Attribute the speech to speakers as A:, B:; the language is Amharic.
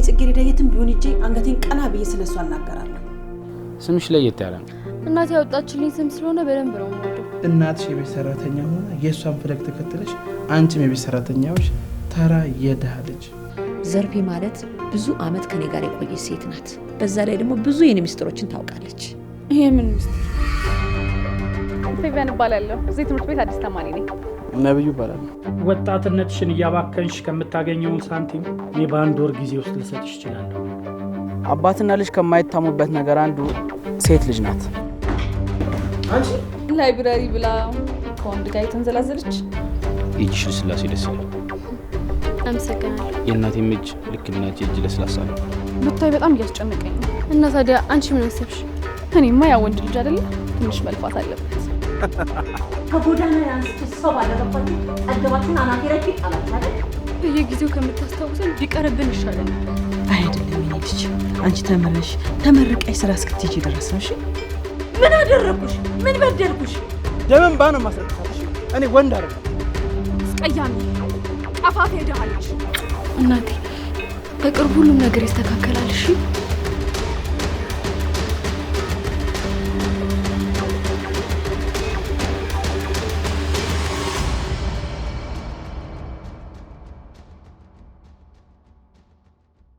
A: ጽጌረዳ የትም ቢሆን እጄ አንገቴን ቀና ብዬ ስለሷ እናገራለሁ።
B: ስምሽ ለየት ያለ ነው።
C: እናቴ ያወጣችልኝ ስም ስለሆነ በደንብ ነው የምወደው።
D: እናትሽ የቤት ሰራተኛ ሆና የእሷን ፈለግ ተከትለሽ አንቺም የቤት ሰራተኛዎች ተራ የድሃ ልጅ።
E: ዘርፌ ማለት ብዙ አመት ከኔ ጋር የቆየች ሴት ናት። በዛ ላይ ደግሞ ብዙ የኔ ሚስጥሮችን ታውቃለች።
C: ይሄ ምን ሚስጥር? ፌቨን እባላለሁ። እዚህ ትምህርት ቤት አዲስ ተማሪ ነኝ።
D: ነብዩ ይባላል።
F: ወጣትነትሽን እያባከንሽ ከምታገኘውን ሳንቲም እኔ በአንድ ወር ጊዜ ውስጥ ልሰጥሽ እችላለሁ።
D: አባትና ልጅ ከማይታሙበት ነገር አንዱ ሴት ልጅ ናት።
C: አንቺ ላይብራሪ ብላ ከወንድ ጋር የተንዘላዘለች
B: እጅሽ ለስላሴ ደስ ይላል።
C: አመሰግናለሁ።
B: የእናቴም እጅ ልክ እናቴ እጅ ለስላሳ ነው።
C: ብታይ በጣም እያስጨነቀኝ ነው። እና ታዲያ አንቺ ምን አሰብሽ? እኔማ ያ ወንድ ልጅ አይደለ ትንሽ መልፋት አለበት።
A: ከጎዳና ያንስቶ ሰው ባደረባት አገባችን አናቴ ላይ ይጣላል አይደል?
C: በየጊዜው ከምታስታውሰን ቢቀርብን ይሻላል።
A: አይደለም የኔ ልጅ፣ አንቺ ተመርቀሽ ስራ እስክትሄጂ ድረስ ነው። እሺ ምን አደረኩሽ? ምን በደልኩሽ?
D: ደምን ባነ ማሰጣሽ እኔ ወንድ አይደለም።
C: አስቀያሚ ቀፋፊ ሄዳለች። እናቴ በቅርቡ ሁሉም ነገር ይስተካከላል። እሺ